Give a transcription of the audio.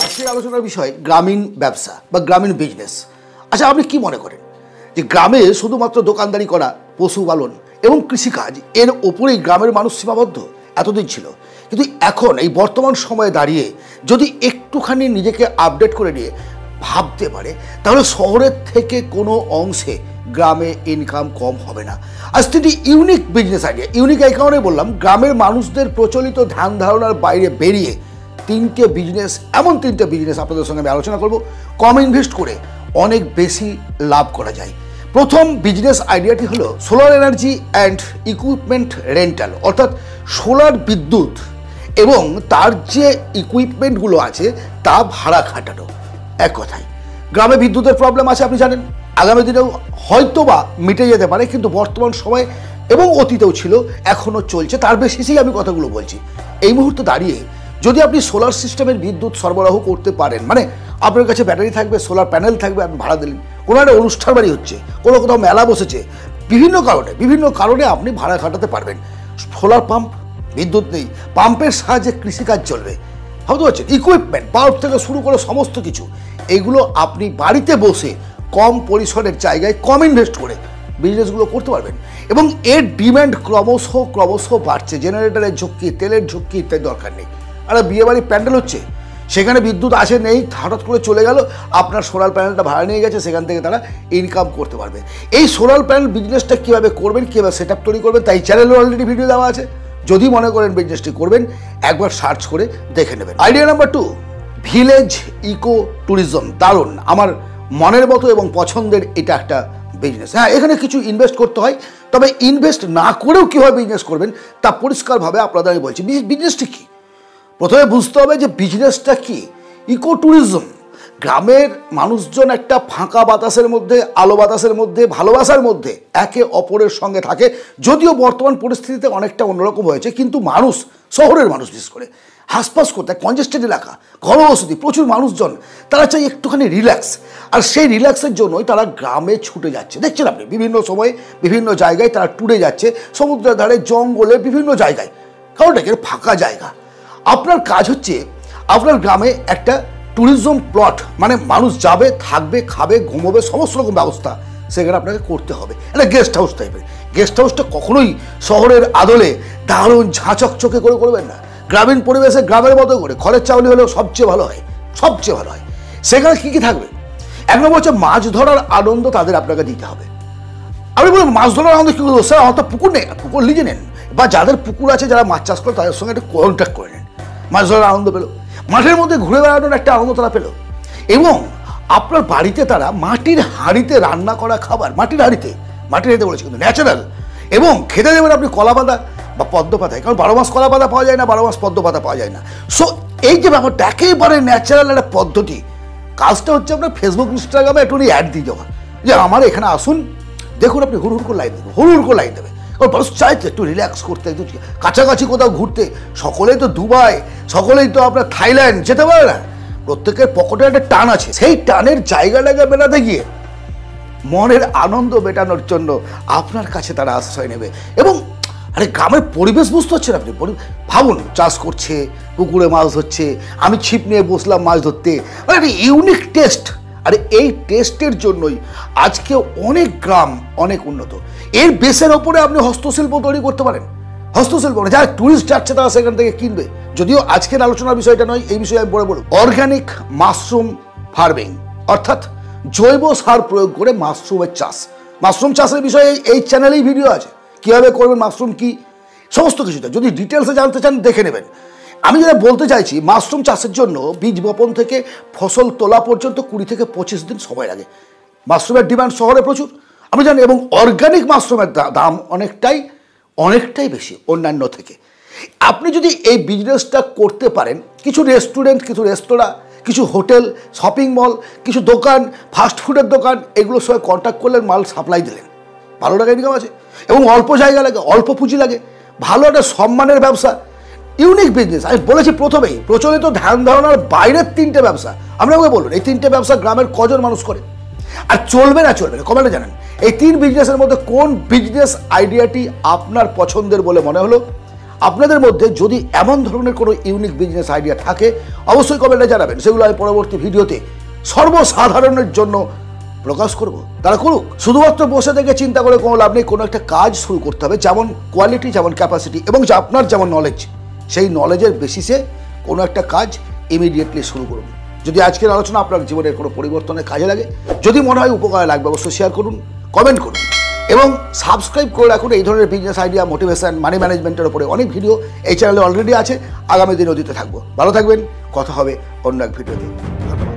আজকের আলোচনার বিষয় গ্রামীণ ব্যবসা বা গ্রামীণ বিজনেস। আচ্ছা, আপনি কি মনে করেন যে গ্রামে শুধুমাত্র দোকানদারি করা, পশুপালন এবং কৃষিকাজ এর ওপরেই গ্রামের মানুষ সীমাবদ্ধ? এতদিন ছিল, কিন্তু এখন এই বর্তমান সময়ে দাঁড়িয়ে যদি একটুখানি নিজেকে আপডেট করে নিয়ে ভাবতে পারে, তাহলে শহরের থেকে কোনো অংশে গ্রামে ইনকাম কম হবে না। আজ তিনটি ইউনিক বিজনেস আইডিয়া, ইউনিক এই কারণে বললাম, গ্রামের মানুষদের প্রচলিত ধ্যান ধারণার বাইরে বেরিয়ে এমন তিনটে বিজনেস আপনাদের সঙ্গে আমি আলোচনা করব। কম ইনভেস্ট করে অনেক বেশি লাভ করা যায়। প্রথম বিজনেস আইডিয়াটি হলো solar energy and equipment rental, অর্থাৎ সোলার বিদ্যুৎ এবং তার যে ইকুইপমেন্টগুলো আছে তা ভাড়া খাটানো। এক কথায়, গ্রামে বিদ্যুতের প্রবলেম আছে, আপনি জানেন, আগামী দিনেও হয়তো বা মিটে যেতে পারে, কিন্তু বর্তমান সময়ে এবং অতীতেও ছিল, এখনও চলছে। তার বেশিসেই আমি কথাগুলো বলছি। এই মুহূর্তে দাঁড়িয়ে যদি আপনি সোলার সিস্টেমের বিদ্যুৎ সরবরাহ করতে পারেন, মানে আপনার কাছে ব্যাটারি থাকবে, সোলার প্যানেল থাকবে, আপনি ভাড়া দিলেন, কোনো একটা অনুষ্ঠান বাড়ি হচ্ছে, কোথাও মেলা বসেছে, বিভিন্ন কারণে আপনি ভাড়া খাটাতে পারবেন। সোলার পাম্প, বিদ্যুৎ নেই, পাম্পের সাহায্যে কৃষিকাজ চলবে, ভাবতে পারছেন? ইকুইপমেন্ট, বাল্ব থেকে শুরু করে সমস্ত কিছু, এগুলো আপনি বাড়িতে বসে কম পরিসরের জায়গায় কম ইনভেস্ট করে বিজনেসগুলো করতে পারবেন। এবং এর ডিম্যান্ড ক্রমশ বাড়ছে। জেনারেটরের ঝক্কি, তেলের ঝক্কি ইত্যাদি দরকার নেই। আর বিয়েবাড়ির প্যান্ডেল হচ্ছে, সেখানে বিদ্যুৎ আছে নেই, হঠাৎ করে চলে গেল, আপনার সোলার প্যানেলটা ভাড়া নিয়ে গেছে, সেখান থেকে তারা ইনকাম করতে পারবে। এই সোলার প্যানেল বিজনেসটা কীভাবে করবেন, কীভাবে সেট আপ তৈরি করবেন, তাই চ্যানেলে অলরেডি ভিডিও দেওয়া আছে। যদি মনে করেন বিজনেসটি করবেন, একবার সার্চ করে দেখে নেবেন। Idea number 2, village eco tourism. দারুণ, আমার মনের মতো এবং পছন্দের এটা একটা বিজনেস। হ্যাঁ, এখানে কিছু ইনভেস্ট করতে হয়, তবে ইনভেস্ট না করেও কীভাবে বিজনেস করবেন তা পরিষ্কারভাবে আপনাদের আমি বলছি। বিজনেসটি কী, প্রথমে বুঝতে হবে যে বিজনেসটা কি। ইকো ট্যুরিজম, গ্রামের মানুষজন একটা ফাঁকা বাতাসের মধ্যে, আলো বাতাসের মধ্যে, ভালোবাসার মধ্যে একে অপরের সঙ্গে থাকে। যদিও বর্তমান পরিস্থিতিতে অনেকটা অন্যরকম হয়েছে, কিন্তু মানুষ, শহরের মানুষ বিশেষ করে, হাসপাস করতে, কনজেস্টেড এলাকা, ঘনবসতি, প্রচুর মানুষজন, তারা চাই একটুখানি রিল্যাক্স। আর সেই রিল্যাক্সের জন্যই তারা গ্রামে ছুটে যাচ্ছে। দেখছেন আপনি, বিভিন্ন সময়ে বিভিন্ন জায়গায় তারা ট্যুরে যাচ্ছে, সমুদ্রের ধারে, জঙ্গলে, বিভিন্ন জায়গায়, কারণ এটা ফাঁকা জায়গা। আপনার কাজ হচ্ছে আপনার গ্রামে একটা ট্যুরিজম প্লট, মানে মানুষ যাবে, থাকবে, খাবে, ঘুমোবে, সমস্ত রকম ব্যবস্থা সেখানে আপনাকে করতে হবে। এটা গেস্ট হাউস টাইপের। গেস্ট হাউসটা কখনোই শহরের আদলে দারুণ ঝাঁচকচকে করে করবেন না। গ্রামীণ পরিবেশে গ্রামের মতো করে খড়ের চাউনি হলেও সবচেয়ে ভালো হয়। সেখানে কী কী থাকবে? এক নম্বর হচ্ছে মাছ ধরার আনন্দ তাদের আপনাকে দিতে হবে। আমি বলবো মাছ ধরার আনন্দ কী করবো? স্যার, আমার তো পুকুর নেই, পুকুর লিজে নেন, বা যাদের পুকুর আছে, যারা মাছ চাষ করে, তাদের সঙ্গে একটা কন্ট্যাক্ট করে নেন। মাছ ধরার আনন্দ পেল, মাঠের মধ্যে ঘুরে বেড়ানোর একটা আনন্দ তারা পেল। এবং আপনার বাড়িতে তারা মাটির হাঁড়িতে রান্না করা খাবার, মাটির হাঁড়িতে বলেছে, কিন্তু ন্যাচারাল, এবং খেতে দেবেন আপনি কলা পাতা বা পদ্ম পাতায়, কারণ 12 মাস কলা পাতা পাওয়া যায় না, 12 মাস পদ্ম পাতা পাওয়া যায় না। সো এই যে ব্যাপারটা একেবারে ন্যাচারাল একটা পদ্ধতি। কাজটা হচ্ছে আপনার ফেসবুক, ইনস্টাগ্রামে একটু অ্যাড দিয়ে দেওয়া, যে আমার এখানে আসুন, দেখুন, আপনি হুড় করে লাইন দেবে। কারণ মানুষ চাইছে একটু রিল্যাক্স করতে, একটু কাছাকাছি কোথাও ঘুরতে। সকলেই তো দুবাই, সকলেই তো আপনার থাইল্যান্ড যেতে পারে না। প্রত্যেকের পকেটে একটা টান আছে, সেই টানের জায়গাটাকে বেড়াতে গিয়ে মনের আনন্দ মেটানোর জন্য আপনার কাছে তারা আশ্রয় নেবে। এবং আরে গ্রামের পরিবেশ বুঝতে হচ্ছে না আপনি, ভাবুন, চাষ করছে, পুকুরে মাছ ধরছে, আমি ছিপ নিয়ে বসলাম মাছ ধরতে, মানে একটা ইউনিক টেস্ট। আর এই টেস্টের জন্যই আজকে অনেক গ্রাম অনেক উন্নত। এর বেসের ওপরে আপনি হস্তশিল্প তৈরি করতে পারেন। হস্তশিল্প যারা ট্যুরিস্ট যাচ্ছে তারা সেখান থেকে কিনবে। যদিও আজকের আলোচনার বিষয়টা নয়, এই বিষয়ে আমি বলব অর্গানিক মাশরুম ফার্মিং, অর্থাৎ জৈব সার প্রয়োগ করে মাশরুমের চাষ। মাশরুম চাষের বিষয়ে এই চ্যানেলেই ভিডিও আছে, কীভাবে করবেন, মাশরুম কি, সমস্ত কিছুটা যদি ডিটেলসে জানতে চান দেখে নেবেন। আমি যেটা বলতে চাইছি, মাশরুম চাষের জন্য বীজ বপন থেকে ফসল তোলা পর্যন্ত 20 থেকে 25 দিন সময় লাগে। মাশরুমের ডিমান্ড শহরে প্রচুর, আমি জানি, এবং অর্গানিক মাশরুমের দাম অনেকটাই বেশি অন্যান্য থেকে। আপনি যদি এই বিজনেসটা করতে পারেন, কিছু রেস্টুরেন্ট, কিছু রেস্তোরাঁ, কিছু হোটেল, শপিং মল, কিছু দোকান, ফাস্টফুডের দোকান, এগুলোর সঙ্গে কন্ট্যাক্ট করলেন, মাল সাপ্লাই দিলেন, ভালো টাকা ইনকাম আছে। এবং অল্প জায়গা লাগে, অল্প পুঁজি লাগে, ভালো একটা সম্মানের ব্যবসা, ইউনিক বিজনেস। আমি বলেছি প্রথমেই, প্রচলিত ধ্যান ধারণার বাইরের 3টে ব্যবসা। আপনাকে বলুন, এই 3টে ব্যবসা গ্রামের কজন মানুষ করে, আর চলবে না কমেন্টে জানান। এই 3 বিজনেসের মধ্যে কোন বিজনেস আইডিয়াটি আপনার পছন্দের বলে মনে হলো? আপনাদের মধ্যে যদি এমন ধরনের কোনো ইউনিক বিজনেস আইডিয়া থাকে অবশ্যই কমেন্টে জানাবেন, সেগুলো আমি পরবর্তী ভিডিওতে সর্বসাধারণের জন্য প্রকাশ করব। তারা করুক। শুধুমাত্র বসে থেকে চিন্তা করে কোনো লাভ নেই। কোনো একটা কাজ শুরু করতে হবে, যেমন কোয়ালিটি, যেমন ক্যাপাসিটি এবং আপনার যেমন নলেজ, সেই নলেজের বেসিসে কোনো একটা কাজ ইমিডিয়েটলি শুরু করুন। যদি আজকের আলোচনা আপনার জীবনের কোনো পরিবর্তনের কাজে লাগে, যদি মনে হয় উপকারে লাগবে, অবশ্যই শেয়ার করুন, কমেন্ট করুন এবং সাবস্ক্রাইব করে রাখুন। এই ধরনের বিজনেস আইডিয়া, মোটিভেশন, মানি ম্যানেজমেন্টের উপরে অনেক ভিডিও এই চ্যানেলে অলরেডি আছে, আগামী দিনেও দিতে থাকবো। ভালো থাকবেন, কথা হবে অন্য এক ভিডিওতে। ধন্যবাদ।